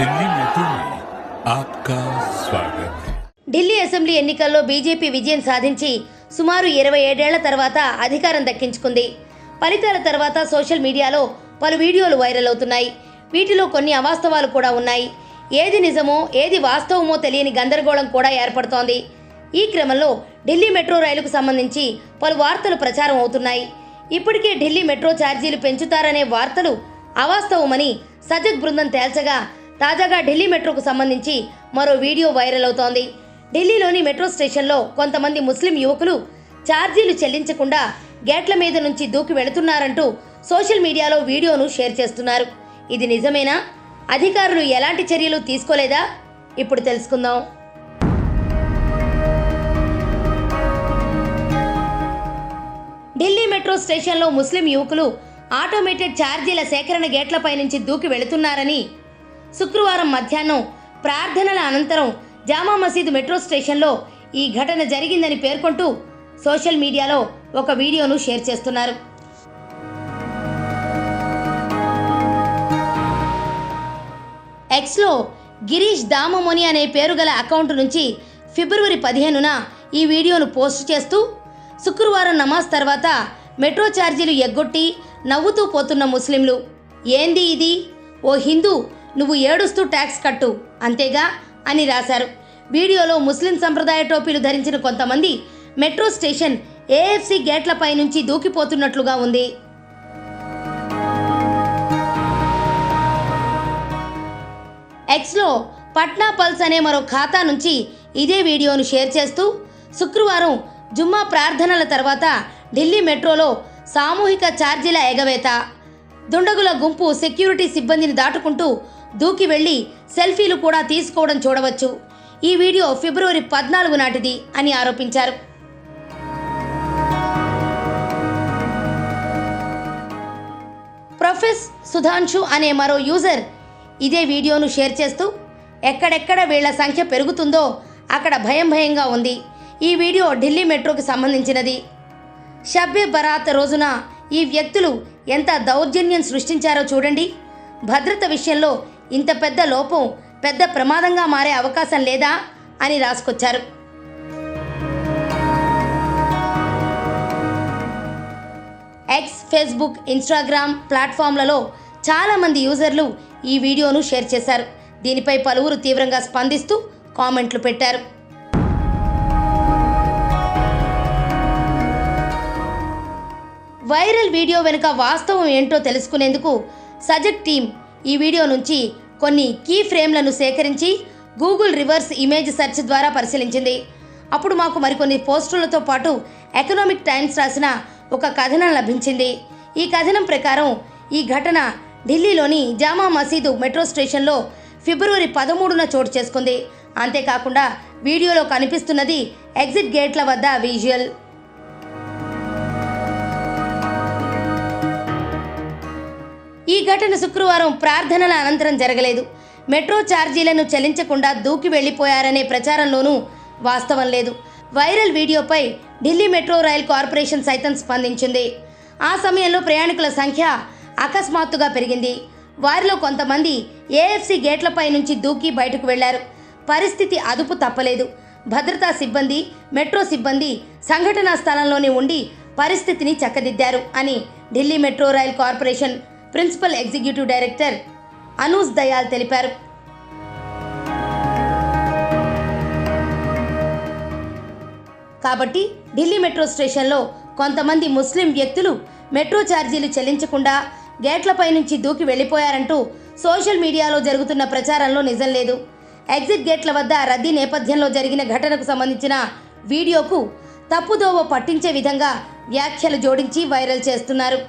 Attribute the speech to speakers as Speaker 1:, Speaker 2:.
Speaker 1: Delhi metro में आपका स्वागत है।
Speaker 2: ఢిల్లీ అసెంబ్లీ ఎన్నికల్లో బీజేపీ విజయం సాధించి సుమారు 27 ఏళ్ల తర్వాత అధికారం దక్కించుకుంది. ఫలితాల తర్వాత సోషల్ మీడియాలో పలు వీడియోలు వైరల్ అవుతున్నాయి. వీటిలో కొన్ని అవాస్తవాలు కూడా ఉన్నాయి. ఏది నిజమో ఏది వాస్తవమో తెలియని గందరగోళం కూడా ఏర్పడుతోంది. ఈ క్రమంలో ఢిల్లీ మెట్రో రైలుకు సంబంధించి పలు వార్తలు ప్రచారం అవుతున్నాయి. ఇప్పటికే ఢిల్లీ మెట్రో ఛార్జీలు పెంచుతారనే వార్తలు అవాస్తవమని సజగ్ బృందం తేల్చగా తాజాగా ఢిల్లీ మెట్రోకు సంబంధించి మరో వీడియో వైరల్ అవుతోంది. ఢిల్లీలోని మెట్రో స్టేషన్లో కొంతమంది ముస్లిం యువకులు ఛార్జీలు చెల్లించకుండా గేట్ల మీద నుంచి దూకి వెళుతున్నారంటూ సోషల్ మీడియాలో వీడియోను షేర్ చేస్తున్నారు. ఇది నిజమేనా? అధికారులు ఎలాంటి చర్యలు తీసుకోలేదా? ఇప్పుడు తెలుసుకుందాం. ఢిల్లీ మెట్రో స్టేషన్లో ముస్లిం యువకులు ఆటోమేటెడ్ ఛార్జీల సేకరణ గేట్లపై నుంచి దూకి వెళుతున్నారని శుక్రవారం మధ్యాహ్నం ప్రార్థనల అనంతరం జామా మసీదు మెట్రో స్టేషన్లో ఈ ఘటన జరిగిందని పేర్కొంటూ సోషల్ మీడియాలో ఒక వీడియోను షేర్ చేస్తున్నారు. ఎక్స్లో గిరీష్ దామమోని అనే పేరు గల అకౌంట్ నుంచి ఫిబ్రవరి 15న ఈ వీడియోను పోస్ట్ చేస్తూ శుక్రవారం నమాజ్ తర్వాత మెట్రో ఛార్జీలు ఎగ్గొట్టి నవ్వుతూ పోతున్న ముస్లింలు, ఏంది ఇది? ఓ హిందూ, నువ్వు ఏడుస్తూ ట్యాక్స్ కట్టు అంతేగా అని రాశారు. వీడియోలో ముస్లిం సంప్రదాయ టోపీలు ధరించిన కొంతమంది మెట్రో స్టేషన్ ఏఎఫ్సి గేట్లపై నుంచి దూకిపోతున్నట్లుగా ఉంది. ఎక్స్లో పట్నా పల్స్ అనే మరో ఖాతా నుంచి ఇదే వీడియోను షేర్ చేస్తూ శుక్రవారం జుమ్మా ప్రార్థనల తర్వాత ఢిల్లీ మెట్రోలో సామూహిక ఛార్జీల ఎగవేత, దుండగుల గుంపు సెక్యూరిటీ సిబ్బందిని దాటుకుంటూ దూకి వెళ్లి సెల్ఫీలు కూడా తీసుకోవడం చూడవచ్చు. ఈ వీడియో ఫిబ్రవరి 14 నాటిది అని ఆరోపించారు. ప్రొఫెస్ సుధాంశు అనే మరో యూజర్ ఇదే వీడియోను షేర్ చేస్తూ ఎక్కడెక్కడ వీళ్ల సంఖ్య పెరుగుతుందో అక్కడ భయంగా ఉంది. ఈ వీడియో ఢిల్లీ మెట్రోకి సంబంధించినది. షబ్బే బరాత్ రోజున ఈ వ్యక్తులు ఎంత దౌర్జన్యం సృష్టించారో చూడండి. భద్రత విషయంలో ఇంత పెద్ద లోపం పెద్ద ప్రమాదంగా మారే అవకాశం లేదా అని రాసుకొచ్చారు. ఎక్స్, ఫేస్బుక్, ఇన్స్టాగ్రామ్ ప్లాట్ఫామ్లలో చాలామంది యూజర్లు ఈ వీడియోను షేర్ చేశారు. దీనిపై పలువురు తీవ్రంగా స్పందిస్తూ కామెంట్లు పెట్టారు. వైరల్ వీడియో వెనుక వాస్తవం ఏంటో తెలుసుకునేందుకు సజగ్ టీం ఈ వీడియో నుంచి కొన్ని కీ ఫ్రేమ్లను సేకరించి గూగుల్ రివర్స్ ఇమేజ్ సెర్చ్ ద్వారా పరిశీలించింది. అప్పుడు మాకు మరికొన్ని పోస్టులతో పాటు ఎకనామిక్ టైమ్స్ రాసిన ఒక కథనం లభించింది. ఈ కథనం ప్రకారం ఈ ఘటన ఢిల్లీలోని జామా మసీదు మెట్రో స్టేషన్లో ఫిబ్రవరి 13న చోటు చేసుకుంది. అంతేకాకుండా వీడియోలో కనిపిస్తున్నది ఎగ్జిట్ గేట్ల వద్ద విజువల్. ఈ ఘటన శుక్రవారం ప్రార్థనల అనంతరం జరగలేదు. మెట్రో ఛార్జీలను చెల్లించకుండా దూకి వెళ్లిపోయారనే ప్రచారంలోనూ వాస్తవం లేదు. వైరల్ వీడియోపై ఢిల్లీ మెట్రో రైల్ కార్పొరేషన్ సైతం స్పందించింది. ఆ సమయంలో ప్రయాణికుల సంఖ్య అకస్మాత్తుగా పెరిగింది. వారిలో కొంతమంది ఏఎఫ్సి గేట్లపై నుంచి దూకి బయటకు వెళ్లారు. పరిస్థితి అదుపు తప్పలేదు. భద్రతా సిబ్బంది, మెట్రో సిబ్బంది సంఘటనా స్థలంలోనే ఉండి పరిస్థితిని చక్కదిద్దారు అని Delhi metro rail corporation principal executive director Anuj Dayal తెలిపారు. కాబట్టి ఢిల్లీ మెట్రో స్టేషన్లో కొంతమంది ముస్లిం వ్యక్తులు మెట్రో ఛార్జీలు చెల్లించకుండా గేట్లపై నుంచి దూకి వెళ్లిపోయారంటూ సోషల్ మీడియాలో జరుగుతున్న ప్రచారంలో నిజం లేదు. ఎగ్జిట్ గేట్ల వద్ద రద్దీ నేపథ్యంలో జరిగిన ఘటనకు సంబంధించిన వీడియోకు తప్పుదోవ పట్టించే విధంగా వ్యాఖ్యలు జోడించి వైరల్ చేస్తున్నారు.